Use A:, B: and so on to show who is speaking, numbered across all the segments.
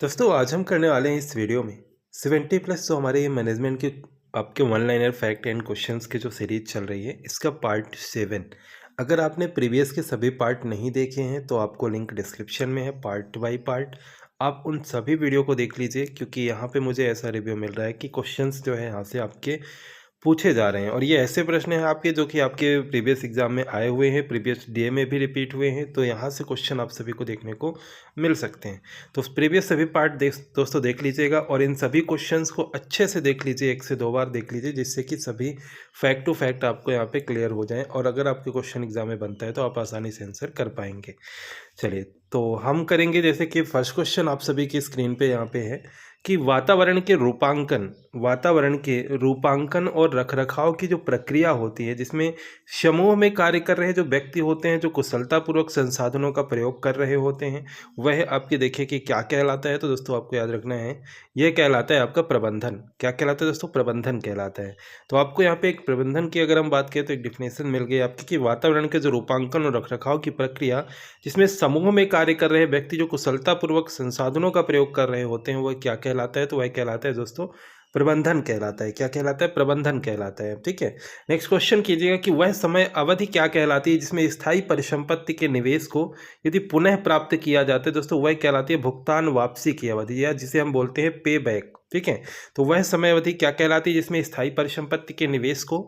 A: दोस्तों आज हम करने वाले हैं इस वीडियो में 70 प्लस जो हमारे मैनेजमेंट के आपके one liner fact and questions की जो सीरीज चल रही है इसका पार्ट 7। अगर आपने प्रीवियस के सभी पार्ट नहीं देखे हैं तो आपको लिंक डिस्क्रिप्शन में है। पार्ट बाय पार्ट आप उन सभी वीडियो को देख लीजिए, क्योंकि यहाँ पे मुझे ऐसा रिव्यू मिल रहा है कि क्वेश्चंस जो है यहाँ से आपके पूछे जा रहे हैं और ये ऐसे प्रश्न हैं आपके जो कि आपके प्रीवियस एग्जाम में आए हुए हैं, प्रीवियस डीए में भी रिपीट हुए हैं। तो यहाँ से क्वेश्चन आप सभी को देखने को मिल सकते हैं। तो प्रीवियस सभी पार्ट दोस्तों देख लीजिएगा और इन सभी क्वेश्चंस को अच्छे से देख लीजिए, 1 से 2 बार देख लीजिए, जिससे कि सभी फैक्ट टू फैक्ट आपको यहाँ पे क्लियर हो जाएं और अगर आपके क्वेश्चन एग्जाम में बनता है तो आप आसानी से आंसर कर पाएंगे। चलिए तो हम करेंगे, जैसे कि फर्स्ट क्वेश्चन आप सभी की स्क्रीन पे यहाँ पे है कि वातावरण के रूपांकन और रखरखाव की जो प्रक्रिया होती है, जिसमें समूह में कार्य कर रहे जो व्यक्ति होते हैं, जो कुशलतापूर्वक संसाधनों का प्रयोग कर रहे होते हैं, वह आपके देखिए कि क्या कहलाता है। तो दोस्तों आपको याद रखना है, यह कहलाता है आपका प्रबंधन। क्या कहलाता है दोस्तों? प्रबंधन कहलाता है। तो आपको यहाँ पे एक प्रबंधन की अगर हम बात करें तो एक डिफिनेशन मिल गई आपकी कि वातावरण के जो रूपांकन और रखरखाव की प्रक्रिया, जिसमें समूह में कार्य कर रहे व्यक्ति जो कुशलतापूर्वक संसाधनों का प्रयोग कर रहे होते हैं, वह क्या कहलाता है? तो वह कहलाता है दोस्तों प्रबंधन कहलाता है। क्या कहलाता है? प्रबंधन कहलाता है। ठीक है, नेक्स्ट क्वेश्चन कीजिएगा कि वह समय अवधि क्या कहलाती है जिसमें स्थायी परिसंपत्ति के निवेश को यदि पुनः प्राप्त किया जाता है? दोस्तों वह कहलाती है भुगतान वापसी की अवधि, या जिसे हम बोलते हैं पे बैक। ठीक है, तो वह समय अवधि क्या कहलाती है जिसमें स्थायी परिसंपत्ति के निवेश को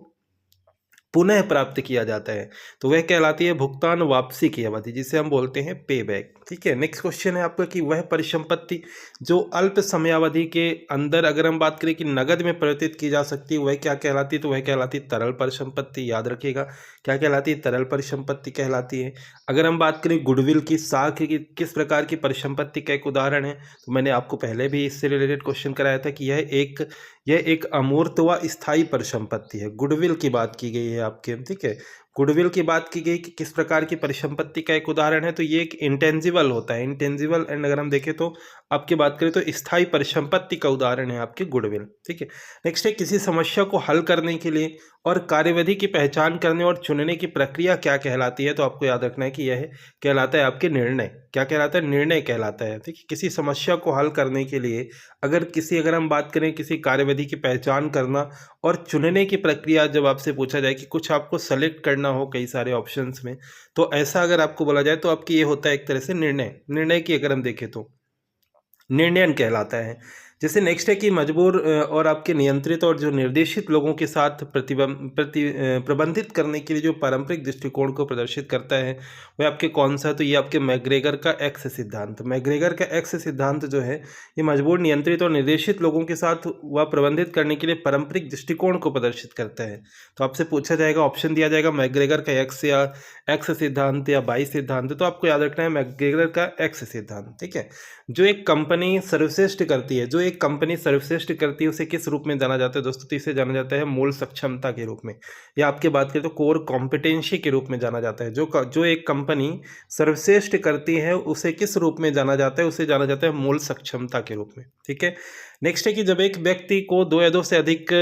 A: पुनः प्राप्त किया जाता है? तो वह कहलाती है भुगतान वापसी की अवधि, जिसे हम बोलते हैं पे बैक। ठीक है, नेक्स्ट क्वेश्चन है आपका कि वह परिसंपत्ति जो अल्प समयावधि के अंदर अगर हम बात करें कि नगद में परिवर्तित की जा सकती है, वह क्या कहलाती है? तो वह कहलाती है तरल परिसंपत्ति। याद रखिएगा, क्या कहलाती है? तरल परिसंपत्ति कहलाती है। अगर हम बात करें गुडविल की साख की किस प्रकार की परिसंपत्ति का एक उदाहरण है, तो मैंने आपको पहले भी इससे रिलेटेड क्वेश्चन कराया था कि यह एक अमूर्त व स्थायी परिसंपत्ति है। गुडविल की बात की गई है आपके। ठीक है, गुडविल की बात की गई कि किस प्रकार की परिसंपत्ति का एक उदाहरण है, तो ये एक इंटेंजिबल होता है। इंटेंजिबल एंड अगर हम देखें तो आपकी बात करें तो स्थायी परिसंपत्ति का उदाहरण है आपके गुडविल। ठीक है, नेक्स्ट है किसी समस्या को हल करने के लिए और कार्यविधि की पहचान करने और चुनने की प्रक्रिया क्या कहलाती है? तो आपको याद रखना है कि यह कहलाता है आपके निर्णय। क्या कहलाता है? निर्णय कहलाता है। ठीक है, किसी समस्या को हल करने के लिए अगर हम बात करें किसी कार्यविधि की पहचान करना और चुनने की प्रक्रिया, जब आपसे पूछा जाए कि कुछ आपको सेलेक्ट करना हो कई सारे ऑप्शंस में, तो ऐसा अगर आपको बोला जाए तो आपकी ये होता है एक तरह से निर्णय की अगर हम देखें तो निर्णयन कहलाता है। जैसे नेक्स्ट है कि मजबूर और आपके नियंत्रित और जो निर्देशित लोगों के साथ प्रबंधित करने के लिए जो पारंपरिक दृष्टिकोण को प्रदर्शित करता है वह आपके कौन सा? तो ये आपके मैग्रेगर का एक्स सिद्धांत। मैग्रेगर का एक्स सिद्धांत जो है ये मजबूर, नियंत्रित और निर्देशित लोगों के साथ वह प्रबंधित करने के लिए पारंपरिक दृष्टिकोण को प्रदर्शित करता है। तो आपसे पूछा जाएगा, ऑप्शन दिया जाएगा मैग्रेगर का एक्स या एक्स सिद्धांत या बाई सिद्धांत, तो आपको याद रखना है मैग्रेगर का एक्स सिद्धांत। ठीक है, जो एक कंपनी सर्वश्रेष्ठ करती है उसे किस रूप में जाना जाता है दोस्तों? तो इसे जाना जाता है मूल सक्षमता के रूप में, या आपके बात करें तो कोर कॉम्पिटेंसी के रूप में जाना जाता है। जो एक कंपनी सर्वश्रेष्ठ करती है उसे किस रूप में जाना जाता है? उसे जाना जाता है मूल सक्षमता के रूप में। ठीक है, नेक्स्ट है कि जब एक व्यक्ति को 2 या 2 से अधिक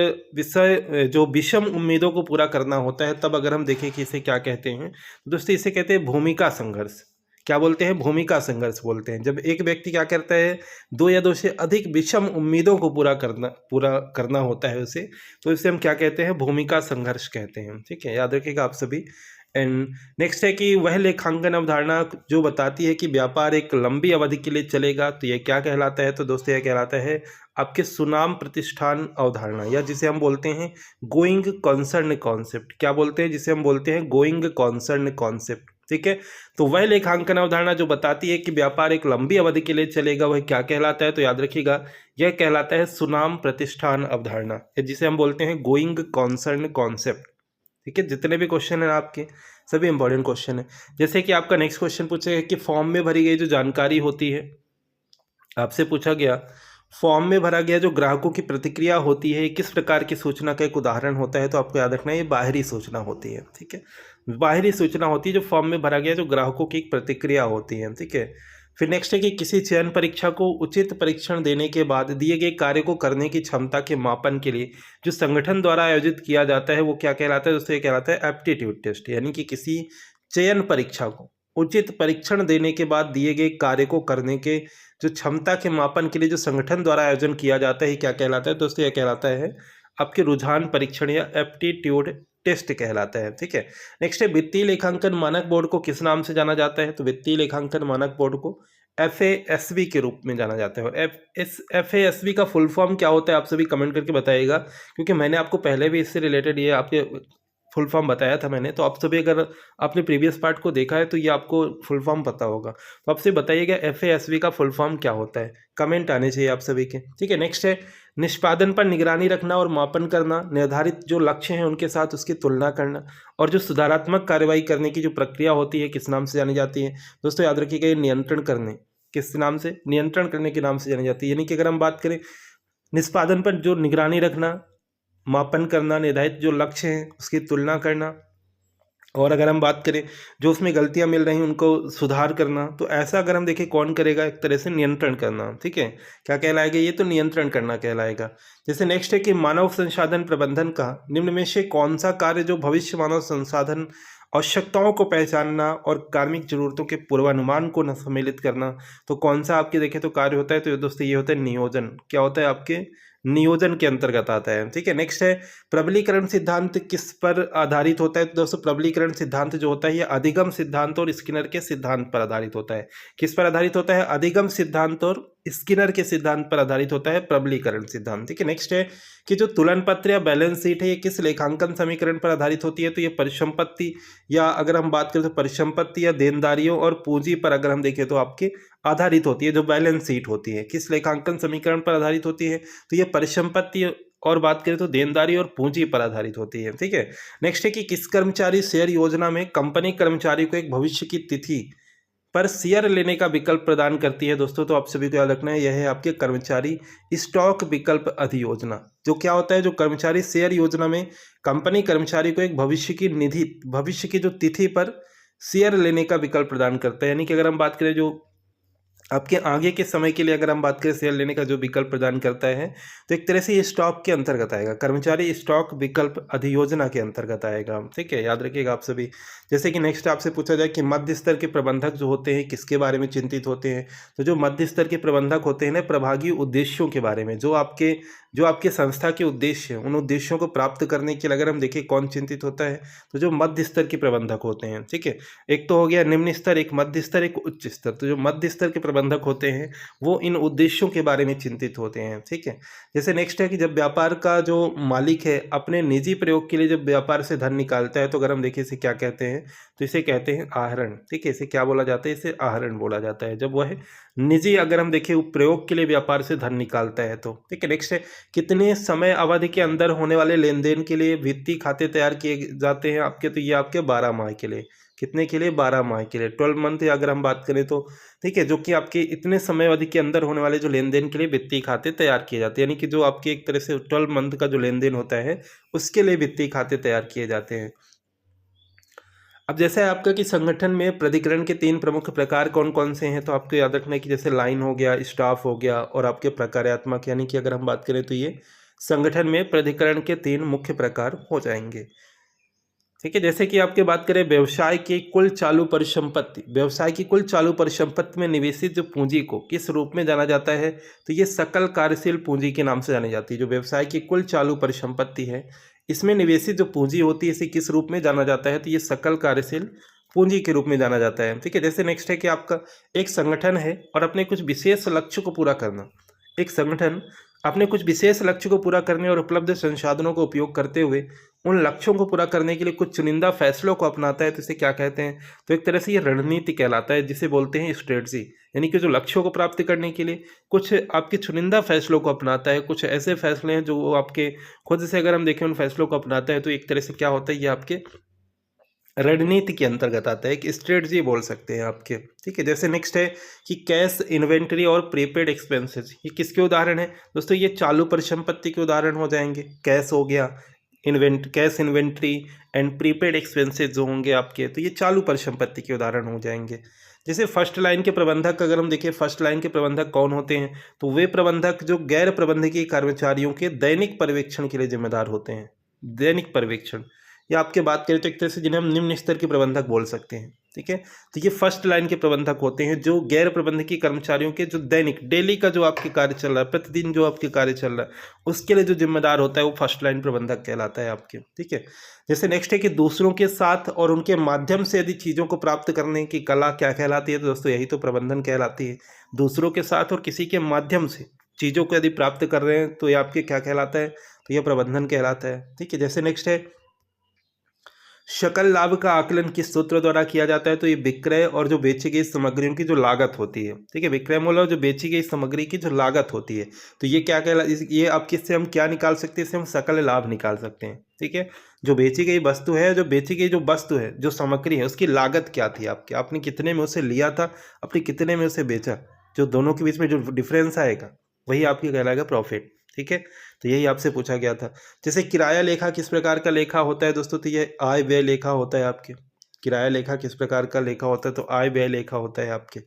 A: विषम उम्मीदों को पूरा करना होता है, तब अगर हम देखें कि इसे क्या कहते हैं दोस्तों, इसे कहते हैं भूमिका संघर्ष। क्या बोलते हैं? भूमिका संघर्ष बोलते हैं। जब एक व्यक्ति क्या करता है, 2 या 2 से अधिक विषम उम्मीदों को पूरा करना होता है उसे, तो इसे हम क्या कहते हैं? भूमिका संघर्ष कहते हैं। ठीक है, याद रखिएगा आप सभी। एंड नेक्स्ट है कि वह लेखांकन अवधारणा जो बताती है कि व्यापार एक लंबी अवधि के लिए चलेगा, तो यह क्या कहलाता है? तो दोस्तों यह कहलाता है आपके सुनाम प्रतिष्ठान अवधारणा, या जिसे हम बोलते हैं गोइंग कॉन्सर्न कॉन्सेप्ट। क्या बोलते हैं? जिसे हम बोलते हैं गोइंग कॉन्सर्न कॉन्सेप्ट। ठीक है, तो वह लेखांकन अवधारणा जो बताती है कि व्यापार एक लंबी अवधि के लिए चलेगा, वह क्या कहलाता है? तो याद रखिएगा, यह कहलाता है सुनाम प्रतिष्ठान अवधारणा, जिसे हम बोलते हैं गोइंग कॉन्सर्न कॉन्सेप्ट। ठीक है, जितने भी क्वेश्चन हैं आपके सभी इंपॉर्टेंट क्वेश्चन है। जैसे कि आपका नेक्स्ट क्वेश्चन पूछेगा कि फॉर्म में भरी गई जो जानकारी होती है, आपसे पूछा गया फॉर्म में भरा गया जो ग्राहकों की प्रतिक्रिया होती है किस प्रकार की सूचना का एक उदाहरण होता है? तो आपको याद रखना है ये बाहरी सूचना होती है। ठीक है, बाहरी सूचना होती है जो फॉर्म में भरा गया जो ग्राहकों की एक प्रतिक्रिया होती है। ठीक है, फिर नेक्स्ट है कि किसी चयन परीक्षा को उचित परीक्षण देने के बाद दिए गए कार्य को करने की क्षमता के मापन के लिए जो संगठन द्वारा आयोजित किया जाता है वो क्या कहलाता है दोस्तों? ये कहलाता है एप्टीट्यूड टेस्ट। यानी कि किसी चयन परीक्षा को उचित परीक्षण देने के बाद दिए गए कार्य को करने के जो क्षमता के मापन के लिए जो संगठन द्वारा आयोजन किया जाता है क्या कहलाता है दोस्तों? यह कहलाता है आपके रुझान परीक्षण या एप्टीट्यूड टेस्ट कहलाता है। ठीक है, नेक्स्ट है वित्तीय लेखांकन मानक बोर्ड को किस नाम से जाना जाता है? तो वित्तीय लेखांकन मानक बोर्ड को FASB के रूप में जाना जाता है। और FASB का फुल फॉर्म क्या होता है आप सभी कमेंट करके बताइएगा, क्योंकि मैंने आपको पहले भी इससे रिलेटेड ये आपके फुल फॉर्म बताया था मैंने, तो आप सभी अगर आपने प्रीवियस पार्ट को देखा है तो ये आपको फुल फॉर्म पता होगा। तो आपसे बताइएगा FASB का फुल फॉर्म क्या होता है, कमेंट आने चाहिए आप सभी के। ठीक है, नेक्स्ट है निष्पादन पर निगरानी रखना और मापन करना, निर्धारित जो लक्ष्य हैं उनके साथ उसकी तुलना करना, और जो सुधारात्मक कार्रवाई करने की जो प्रक्रिया होती है किस नाम से जानी जाती है? दोस्तों याद रखिएगा, ये नियंत्रण करने किस नाम से? नियंत्रण करने के नाम से जानी जाती है। यानी कि अगर हम बात करें निष्पादन पर जो निगरानी रखना, मापन करना, निर्धारित जो लक्ष्य हैं उसकी तुलना करना, और अगर हम बात करें जो उसमें गलतियां मिल रही हैं उनको सुधार करना, तो ऐसा अगर हम देखें कौन करेगा? एक तरह से नियंत्रण करना। ठीक है, क्या कहलाएगा? ये तो नियंत्रण करना कहलाएगा। जैसे नेक्स्ट है कि मानव संसाधन प्रबंधन का निम्न में से कौन सा कार्य जो भविष्य मानव संसाधन आवश्यकताओं को पहचानना और कार्मिक जरूरतों के पूर्वानुमान को न सम्मिलित करना, तो कौन सा आपके देखें तो कार्य होता है? तो दोस्तों ये होता है नियोजन। क्या होता है? आपके नियोजन के अंतर्गत आता है। ठीक है, नेक्स्ट है प्रबलीकरण सिद्धांत किस पर आधारित होता है? तो दोस्तों प्रबलीकरण सिद्धांत जो होता है ये अधिगम सिद्धांत और स्किनर के सिद्धांत पर आधारित होता है। किस पर आधारित होता है? अधिगम सिद्धांत और स्किनर के सिद्धांत पर आधारित होता है प्रबलीकरण सिद्धांत। ठीक है, नेक्स्ट है कि जो तुलन पत्र या बैलेंस शीट है ये किस लेखांकन समीकरण पर आधारित होती है? तो ये परिसंपत्ति, या अगर हम बात करें तो परिसंपत्ति या देनदारियों और पूंजी पर अगर हम देखें तो आपकी आधारित होती है। जो बैलेंस शीट होती है किस लेखांकन समीकरण पर आधारित होती है? तो ये परिसंपत्ति, और बात करें तो देनदारी और पूंजी पर आधारित होती है। ठीक है, नेक्स्ट है कि किस कर्मचारी शेयर योजना में कंपनी कर्मचारी को एक भविष्य की तिथि पर शेयर लेने का विकल्प प्रदान करती है? दोस्तों तो आप सभी को याद रखना है, यह है आपके कर्मचारी स्टॉक विकल्प अधियोजना। जो क्या होता है? जो कर्मचारी शेयर योजना में कंपनी कर्मचारी को एक भविष्य की निधि, भविष्य की जो तिथि पर शेयर लेने का विकल्प प्रदान करता है। यानी कि अगर हम बात करें जो आपके आगे के समय के लिए अगर हम बात करें शेयर लेने का जो विकल्प प्रदान करता है, तो एक तरह से ये स्टॉक के अंतर्गत आएगा, कर्मचारी स्टॉक विकल्प अधियोजना के अंतर्गत आएगा। ठीक है, याद रखिएगा आप सभी। जैसे कि नेक्स्ट आपसे पूछा जाए कि मध्य स्तर के प्रबंधक जो होते हैं किसके बारे में चिंतित होते हैं? तो जो मध्य स्तर के प्रबंधक होते हैं ना, प्रभागी उद्देश्यों के बारे में, जो आपके संस्था के उद्देश्य हैं उन उद्देश्यों को प्राप्त करने के लिए अगर हम देखें कौन चिंतित होता है, तो जो मध्य स्तर के प्रबंधक होते हैं। ठीक है, एक तो हो गया निम्न स्तर, एक मध्य स्तर, एक उच्च स्तर। तो जो मध्य स्तर के प्रबंधक होते हैं वो इन उद्देश्यों के बारे में चिंतित होते हैं। ठीक है, जैसे नेक्स्ट है कि जब व्यापार का जो मालिक है अपने निजी प्रयोग के लिए जब व्यापार से धन निकालता है, तो अगर हम देखें इसे क्या कहते हैं? तो इसे कहते हैं आहरण। ठीक है, इसे क्या बोला जाता है? इसे आहरण बोला जाता है, जब वह निजी अगर हम देखें प्रयोग के लिए व्यापार से धन निकालता है तो। ठीक है, नेक्स्ट है कितने समय अवधि के अंदर होने वाले लेन देन के लिए वित्तीय खाते तैयार किए जाते हैं आपके? तो ये आपके 12 माह के लिए। कितने के लिए? 12 माह के लिए, 12 मंथ अगर हम बात करें तो। ठीक है, जो कि आपके इतने समय अवधि के अंदर होने वाले जो लेन देन के लिए वित्तीय खाते तैयार किए जाते हैं, यानी कि जो आपके एक तरह से 12 मंथ का जो लेन देन होता है उसके लिए वित्तीय खाते तैयार किए जाते हैं। अब जैसे आपका कि संगठन में प्राधिकरण के 3 प्रमुख प्रकार कौन कौन से हैं? तो आपको याद रखना है कि जैसे लाइन हो गया, स्टाफ हो गया और आपके प्रकार्यात्मक। यानी कि अगर हम बात करें तो ये संगठन में प्राधिकरण के 3 मुख्य प्रकार हो जाएंगे। ठीक है, जैसे कि आपके बात करें व्यवसाय की कुल चालू परिसंपत्ति, व्यवसाय की कुल चालू परिसंपत्ति में निवेशित जो पूंजी को किस रूप में जाना जाता है? तो ये सकल कार्यशील पूंजी के नाम से जानी जाती है। जो व्यवसाय की कुल चालू परिसंपत्ति है इसमें निवेशित जो पूंजी होती है इसे किस रूप में जाना जाता है? तो ये सकल कार्यशील पूंजी के रूप में जाना जाता है। ठीक है, जैसे नेक्स्ट है कि आपका एक संगठन है और अपने कुछ विशेष लक्ष्य को पूरा करना, एक संगठन अपने कुछ विशेष लक्ष्य को पूरा करने और उपलब्ध संसाधनों का उपयोग करते हुए उन लक्ष्यों को पूरा करने के लिए कुछ चुनिंदा फैसलों को अपनाता है, तो इसे क्या कहते हैं? तो एक तरह से ये रणनीति कहलाता है, जिसे बोलते हैं स्ट्रेटजी। यानी कि जो लक्ष्यों को प्राप्त करने के लिए कुछ आपके चुनिंदा फैसलों को अपनाता है, कुछ ऐसे फैसले हैं जो वो आपके खुद से अगर हम देखें उन फैसलों को अपनाता है, तो एक तरह से क्या होता है? ये आपके रणनीति के अंतर्गत आता है, एक स्ट्रेटजी बोल सकते हैं आपके। ठीक है, जैसे नेक्स्ट है कि कैश इन्वेंट्री और प्रीपेड एक्सपेंसेस, ये किसके उदाहरण है? दोस्तों ये चालू परिसंपत्ति के उदाहरण हो जाएंगे। कैश हो गया, cash inventory and prepaid expenses जो होंगे आपके, तो ये चालू परिसंपत्ति के उदाहरण हो जाएंगे। जैसे फर्स्ट लाइन के प्रबंधक अगर हम देखें, फर्स्ट लाइन के प्रबंधक कौन होते हैं? तो वे प्रबंधक जो गैर प्रबंधकीय कर्मचारियों के दैनिक पर्यवेक्षण के लिए जिम्मेदार होते हैं। दैनिक पर्यवेक्षण, या आपके बात करें तो एक तरह से जिन्हें हम निम्न स्तर के प्रबंधक बोल सकते हैं। ठीक है। तो ये फर्स्ट लाइन के प्रबंधक होते हैं, जो गैर प्रबंधकीय कर्मचारियों के जो दैनिक डेली का जो आपके कार्य चल रहा है, प्रतिदिन जो आपके कार्य चल रहा है, उसके लिए जो जिम्मेदार होता है वो फर्स्ट लाइन प्रबंधक कहलाता है आपके। ठीक है। जैसे नेक्स्ट है कि दूसरों के साथ और उनके माध्यम से यदि चीज़ों को प्राप्त करने की कला क्या कहलाती है, तो दोस्तों यही तो प्रबंधन कहलाती है। दूसरों के साथ और किसी के माध्यम से चीज़ों को यदि प्राप्त कर रहे हैं तो ये आपके क्या कहलाता है, तो यह प्रबंधन कहलाता है। ठीक है। जैसे नेक्स्ट है सकल लाभ का आकलन किस सूत्र द्वारा किया जाता है, तो ये विक्रय और जो बेची गई सामग्रियों की जो लागत होती है। ठीक है। विक्रय मूल्य और जो बेची गई सामग्री की जो लागत होती है, तो ये क्या कहला, ये आप किससे हम क्या निकाल सकते हैं, इससे हम सकल लाभ निकाल सकते हैं। ठीक है। जो बेची गई वस्तु है, जो बेची गई जो वस्तु है, जो सामग्री है, उसकी लागत क्या थी आपकी, आपने कितने में उसे लिया था, आपने कितने में उसे बेचा, जो दोनों के बीच में जो डिफरेंस आएगा वही आपकी कहलाएगा प्रॉफिट। ठीक है। तो यही आपसे पूछा गया था। जैसे किराया लेखा किस प्रकार का लेखा होता है दोस्तों, तो ये आय व्यय लेखा होता है आपके। किराया लेखा किस प्रकार का लेखा होता है, तो आय व्यय लेखा होता है आपके।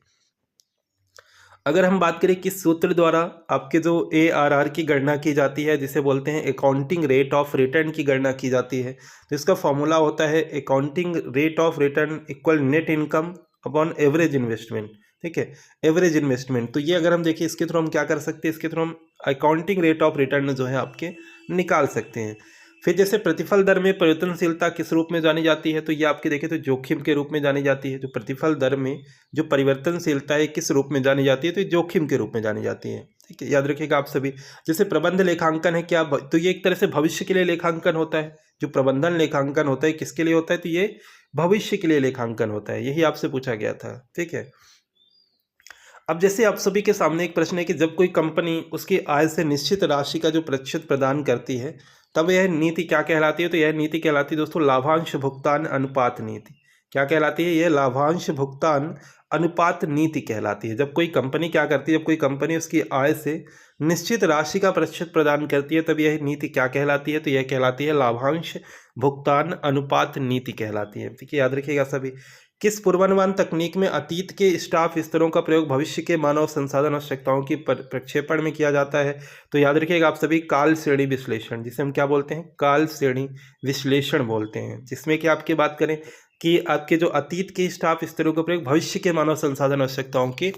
A: अगर हम बात करें किस सूत्र द्वारा आपके जो ARR की गणना की जाती है, जिसे बोलते हैं अकाउंटिंग रेट ऑफ रिटर्न की गणना की जाती है, तो इसका फॉर्मूला होता है accounting rate of return equal net income upon average investment. ठीक है। एवरेज इन्वेस्टमेंट, तो ये अगर हम देखिए इसके थ्रू हम क्या कर सकते हैं, इसके थ्रू हम अकाउंटिंग रेट ऑफ रिटर्न जो है आपके निकाल सकते हैं। फिर जैसे प्रतिफल दर में परिवर्तनशीलता किस रूप में जानी जाती है, तो ये आपके देखें तो जोखिम के रूप में जानी जाती है। जो प्रतिफल दर में जो परिवर्तनशीलता है किस रूप में जानी जाती है, तो ये जोखिम के रूप में जानी जाती है। ठीक है। याद रखिएगा आप सभी। जैसे प्रबंध लेखांकन है क्या, तो ये एक तरह से भविष्य के लिए लेखांकन होता है। जो प्रबंधन लेखांकन होता है किसके लिए होता है, तो ये भविष्य के लिए लेखांकन होता है। यही आपसे पूछा गया था। ठीक है। अब जैसे आप सभी के सामने एक प्रश्न है कि जब कोई कंपनी उसकी आय से निश्चित राशि का जो प्रतिशत प्रदान करती है, तब यह नीति क्या कहलाती है, तो यह नीति कहलाती है दोस्तों लाभांश भुगतान अनुपात नीति। क्या कहलाती है, यह लाभांश भुगतान अनुपात नीति कहलाती है। जब कोई कंपनी क्या करती है, जब कोई कंपनी उसकी आय से निश्चित राशि का प्रतिशत प्रदान करती है, तब यह नीति क्या कहलाती है, तो यह कहलाती है लाभांश भुगतान अनुपात नीति कहलाती है। ठीक है। याद रखिएगा सभी। किस पूर्वानुमान तकनीक में अतीत के स्टाफ स्तरों का प्रयोग भविष्य के मानव संसाधन आवश्यकताओं की प्रक्षेपण में किया जाता है, तो याद रखिएगा आप सभी काल श्रेणी विश्लेषण, जिसे हम क्या बोलते हैं, काल श्रेणी विश्लेषण बोलते हैं। जिसमें कि आपकी बात करें कि आपके जो अतीत के स्टाफ स्तरों का प्रयोग भविष्य के मानव संसाधन आवश्यकताओं के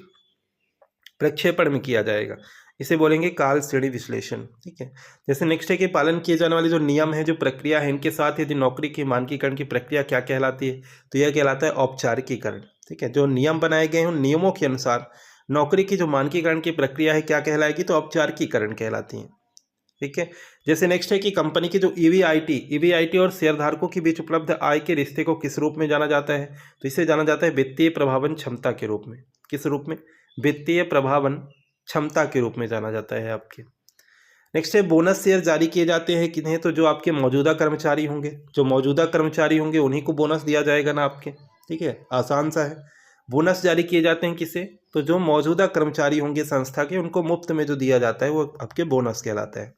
A: प्रक्षेपण में किया जाएगा, इसे बोलेंगे काल श्रेणी विश्लेषण। ठीक है। जैसे नेक्स्ट है कि पालन किए जाने वाले जो नियम है, जो प्रक्रिया है, इनके साथ यदि नौकरी की मानकीकरण की प्रक्रिया क्या कहलाती है, तो यह कहलाता है औपचारिकीकरण। ठीक है। जो नियम बनाए गए हैं उन नियमों के अनुसार नौकरी की जो मानकीकरण की प्रक्रिया है क्या कहलाएगी, तो औपचारिकीकरण कहलाती है। ठीक है। जैसे नेक्स्ट है कि कंपनी की जो ईवीआईटी और शेयरधारकों के बीच उपलब्ध आय के रिश्ते को किस रूप में जाना जाता है, तो इसे जाना जाता है वित्तीय प्रभावन क्षमता के रूप में। किस रूप में, वित्तीय प्रभावन क्षमता के रूप में जाना जाता है आपके। नेक्स्ट है बोनस शेयर जारी किए जाते हैं किन्हें, तो जो आपके मौजूदा कर्मचारी होंगे, जो मौजूदा कर्मचारी होंगे उन्हीं को बोनस दिया जाएगा ना आपके। ठीक है। आसान सा है। बोनस जारी किए जाते हैं किसे, तो जो मौजूदा कर्मचारी होंगे संस्था के, उनको मुफ्त में जो दिया जाता है वो आपके बोनस कहलाता है।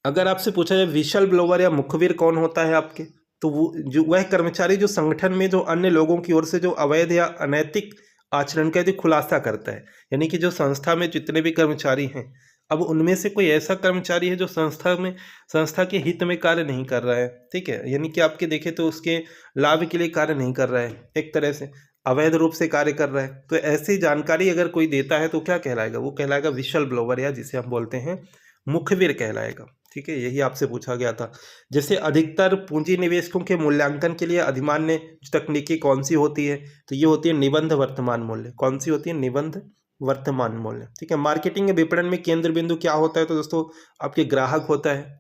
A: अगर आपसे पूछा जाए विशल ब्लोवर या मुखबिर कौन होता है आपके, तो वो जो वह कर्मचारी जो संगठन में जो अन्य लोगों की ओर से जो अवैध या अनैतिक आचरण का यदि खुलासा करता है, यानी कि जो संस्था में जितने भी कर्मचारी हैं, अब उनमें से कोई ऐसा कर्मचारी है जो संस्था के हित में कार्य नहीं कर रहा है। ठीक है। यानी कि आपके देखें तो उसके लाभ के लिए कार्य नहीं कर रहा है, एक तरह से अवैध रूप से कार्य कर रहा है, तो ऐसी जानकारी अगर कोई देता है तो क्या कहलाएगा, वो कहलाएगा विशल ब्लोवर, या जिसे हम बोलते हैं मुखबिर कहलाएगा। ठीक है। यही आपसे पूछा गया था। जैसे अधिकतर पूंजी निवेशकों के मूल्यांकन के लिए अधिमान्य तकनीकी कौन सी होती है, तो ये होती है निबंध वर्तमान मूल्य। कौन सी होती है, निबंध वर्तमान मूल्य। ठीक है। मार्केटिंग या विपणन में केंद्र बिंदु क्या होता है, तो दोस्तों आपके ग्राहक होता है,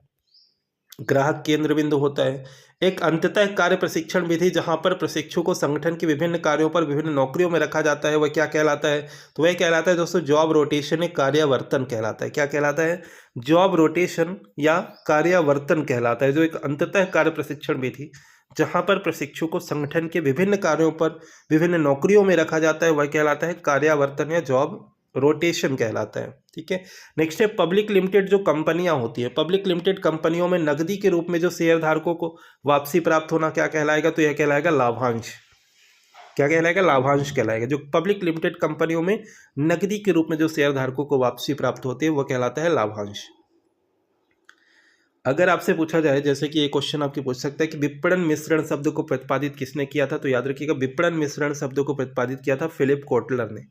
A: ग्राहक केंद्र बिंदु होता है। एक अंततः कार्य प्रशिक्षण विधि जहां पर प्रशिक्षु को संगठन के विभिन्न कार्यों पर विभिन्न नौकरियों में रखा जाता है, वह क्या कहलाता है, तो वह कहलाता है दोस्तों जॉब रोटेशन या कार्यावर्तन कहलाता है। क्या कहलाता है, जॉब रोटेशन या कार्यावर्तन कहलाता है। जो एक अंततः कार्य प्रशिक्षण विधि जहां पर प्रशिक्षु को संगठन के विभिन्न कार्यों पर विभिन्न नौकरियों में रखा जाता है, वह कहलाता है कार्यावर्तन या जॉब रोटेशन कहलाता है। ठीक है। नेक्स्ट है पब्लिक लिमिटेड जो कंपनियां होती है, पब्लिक लिमिटेड कंपनियों में नकदी के रूप में जो शेयरधारकों को वापसी प्राप्त होना क्या कहलाएगा, तो यह कहलाएगा लाभांश। क्या कहलाएगा, लाभांश कहलाएगा। जो पब्लिक लिमिटेड कंपनियों में नकदी के रूप में जो शेयरधारकों को वापसी प्राप्त होती है वह कहलाता है लाभांश। अगर आपसे पूछा जाए, जैसे कि ये क्वेश्चन आपके पूछ सकता है कि विपणन मिश्रण शब्द को प्रतिपादित किसने किया था, तो याद रखिएगा विपणन मिश्रण शब्द को प्रतिपादित किया था फिलिप कोटलर ने।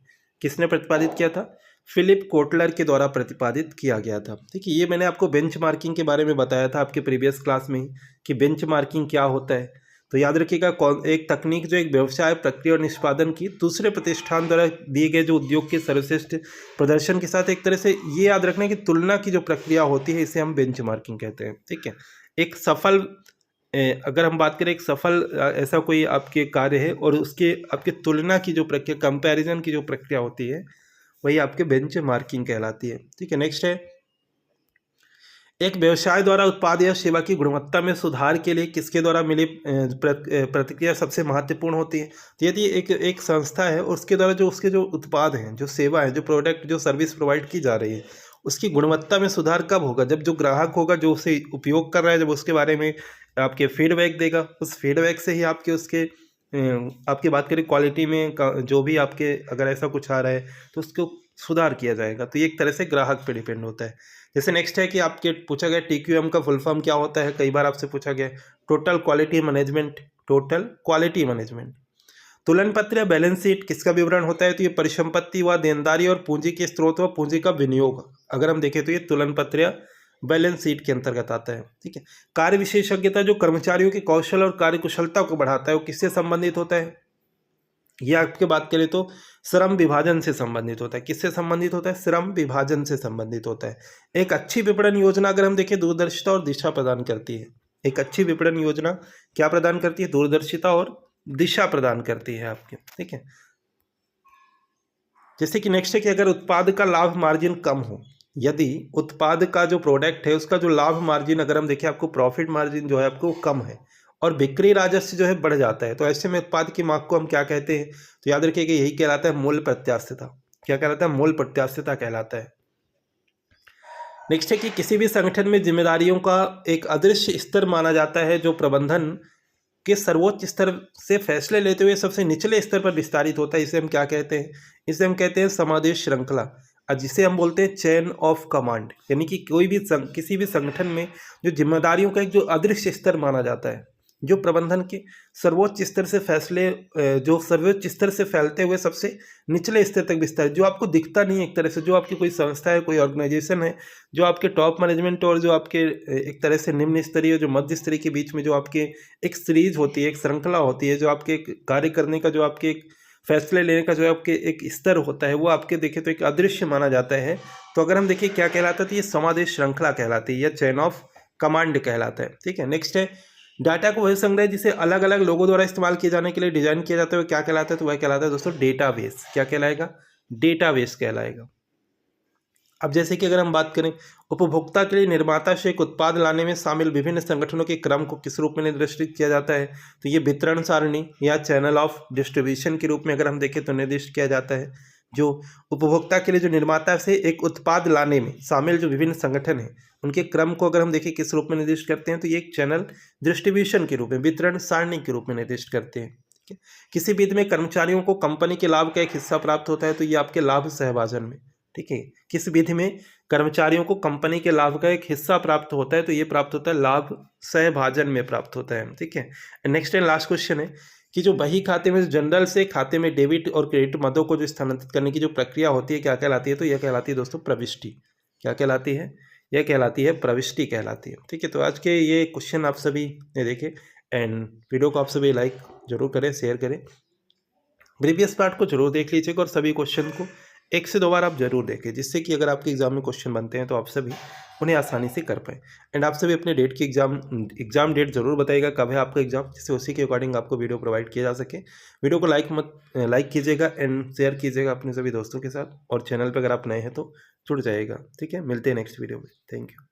A: किसने प्रतिपादित किया था? फिलिप कोटलर के द्वारा प्रतिपादित किया गया था। ठीक है, ये मैंने आपको बेंचमार्किंग के बारे में बताया था आपके प्रीवियस क्लास में ही कि बेंचमार्किंग क्या होता है। तो याद रखिएगा एक तकनीक जो एक व्यवसाय प्रक्रिया और निष्पादन की दूसरे प्रतिष्ठान द्वारा दिए गए जो उद्योग के सर्वश्रेष्ठ प्रदर्शन के साथ एक तरह से ये याद रखना कि तुलना की जो प्रक्रिया होती है इसे हम बेंचमार्किंग कहते हैं। ठीक है, एक सफल अगर हम बात करें एक सफल ऐसा कोई आपके कार्य है और उसके आपके तुलना की जो प्रक्रिया, कंपैरिजन की जो प्रक्रिया होती है वही आपके बेंचमार्किंग कहलाती है। ठीक है, नेक्स्ट है एक व्यवसाय द्वारा उत्पाद या सेवा की गुणवत्ता में सुधार के लिए किसके द्वारा मिली प्रतिक्रिया सबसे महत्वपूर्ण होती है। तो यदि एक संस्था है और उसके द्वारा जो उसके जो उत्पाद हैं, जो सेवा है, जो प्रोडक्ट, जो सर्विस प्रोवाइड की जा रही है, उसकी गुणवत्ता में सुधार कब होगा? जब जो ग्राहक होगा जो उसे उपयोग कर रहा है, जब उसके बारे में आपके फीडबैक देगा, उस फीडबैक से ही आपके उसके आपकी बात करें क्वालिटी में जो भी आपके अगर ऐसा कुछ आ रहा है तो उसको सुधार किया जाएगा। तो ये एक तरह से ग्राहक पे डिपेंड होता है। जैसे नेक्स्ट है कि आपके पूछा गया TQM का फुल फॉर्म क्या होता है, कई बार आपसे पूछा गया total quality management. Total quality management. तुलन पत्र या बैलेंस शीट किसका विवरण होता है? तो ये परिसंपत्ति व देनदारी और पूंजी के स्रोत व पूंजी का विनियोग अगर हम देखें तो ये तुलन पत्र या बैलेंस शीट के अंतर्गत आता है। ठीक है, कार्य विशेषज्ञता जो कर्मचारियों के कौशल और कार्य कुशलता को बढ़ाता है वो किससे संबंधित होता है? ये आपके बात करें तो श्रम विभाजन से संबंधित होता है। किससे संबंधित होता है? श्रम विभाजन से संबंधित होता है। एक अच्छी विपणन योजना अगर हम देखें दूरदर्शिता और दिशा प्रदान करती है। एक अच्छी विपणन योजना क्या प्रदान करती है? दूरदर्शिता और दिशा प्रदान करती है आपके। ठीक है, जैसे कि नेक्स्ट है कि अगर उत्पाद का लाभ मार्जिन कम हो, यदि उत्पाद का जो प्रोडक्ट है उसका जो लाभ मार्जिन अगर हम देखें आपको प्रॉफिट मार्जिन जो है आपको कम है और बिक्री राजस्व जो है बढ़ जाता है, तो ऐसे में उत्पाद की मांग को हम क्या कहते हैं? तो याद रखिए कि यही कहलाता है मूल्य प्रत्याशितता। क्या कहलाता है? मूल्य प्रत्याशितता कहलाता है। नेक्स्ट है कि किसी भी संगठन में जिम्मेदारियों का एक अदृश्य स्तर माना जाता है जो प्रबंधन के सर्वोच्च स्तर से फैसले लेते हुए सबसे निचले स्तर पर विस्तारित होता है। इसे हम क्या कहते हैं? इसे हम कहते हैं समादेश श्रृंखला, और जिसे हम बोलते हैं चेन ऑफ कमांड। यानी कि कोई भी किसी भी संगठन में जो जिम्मेदारियों का एक जो अदृश्य स्तर माना जाता है, जो प्रबंधन के सर्वोच्च स्तर से फैसले जो सर्वोच्च स्तर से फैलते हुए सबसे निचले स्तर तक विस्तारित, जो आपको दिखता नहीं है एक तरह से, जो आपकी कोई संस्था है, कोई ऑर्गेनाइजेशन है, जो आपके टॉप मैनेजमेंट और जो आपके एक तरह से निम्न स्तरीय जो मध्य स्तरीय के बीच में जो आपके एक सीरीज होती है, एक श्रृंखला होती है, जो आपके कार्य करने का जो आपके एक फैसले लेने का जो आपके एक स्तर होता है वो आपके देखें तो एक अदृश्य माना जाता है। तो अगर हम देखिए क्या कहलाता है तो ये समादेश श्रृंखला कहलाती है या चेन ऑफ कमांड कहलाता है। ठीक है, नेक्स्ट है डाटा को वह संग्रह जिसे अलग अलग लोगों द्वारा इस्तेमाल किए जाने के लिए डिजाइन किया जाता है, वो क्या कहलाता है? तो वह कहलाता है दोस्तों डेटाबेस। क्या कहलाएगा? डेटाबेस कहलाएगा। अब जैसे कि अगर हम बात करें उपभोक्ता के लिए निर्माता से एक उत्पाद लाने में शामिल विभिन्न संगठनों के क्रम को किस रूप में निर्दिष्ट किया जाता है? तो ये वितरण सारणी या चैनल ऑफ डिस्ट्रीब्यूशन के रूप में अगर हम देखें तो निर्दिष्ट किया जाता है। जो उपभोक्ता के लिए जो निर्माता से एक उत्पाद लाने में शामिल जो विभिन्न संगठन हैं उनके क्रम को अगर हम देखें किस रूप में निर्दिष्ट करते हैं तो ये एक चैनल डिस्ट्रीब्यूशन के रूप में, वितरण सारणी के रूप में निर्दिष्ट करते हैं। ठीक है, किसी विधि में कर्मचारियों को कंपनी के लाभ का एक हिस्सा प्राप्त होता है तो ये आपके लाभ सहभाजन में। ठीक है, किस विधि में कर्मचारियों को कंपनी के लाभ का एक हिस्सा प्राप्त होता है तो ये प्राप्त होता है लाभ सहभाजन में प्राप्त होता है। ठीक है, नेक्स्ट एंड लास्ट क्वेश्चन है कि जो बही खाते में जनरल से खाते में डेबिट और क्रेडिट मदों को जो स्थानांतरित करने की जो प्रक्रिया होती है क्या कहलाती है? तो यह कहलाती है दोस्तों प्रविष्टि। क्या कहलाती है? यह कहलाती है प्रविष्टि कहलाती है। ठीक है, तो आज के ये क्वेश्चन आप सभी ने देखे एंड वीडियो को आप सभी लाइक जरूर करें, शेयर करें, प्रीवियस पार्ट को जरूर देख लीजिएगा और सभी क्वेश्चन को 1 से 2 बार आप जरूर देखें, जिससे कि अगर आपके एग्जाम में क्वेश्चन बनते हैं तो आप सभी उन्हें आसानी से कर पाएँ। एंड आप सभी अपने डेट की एग्जाम डेट जरूर बताइएगा कब है आपका एग्जाम, जिससे उसी के अकॉर्डिंग आपको वीडियो प्रोवाइड किया जा सके। वीडियो को लाइक कीजिएगा एंड शेयर कीजिएगा अपने सभी दोस्तों के साथ, और चैनल पर अगर आप नए हैं तो जुड़ जाइएगा। ठीक है, मिलते हैं नेक्स्ट वीडियो में। Thank you.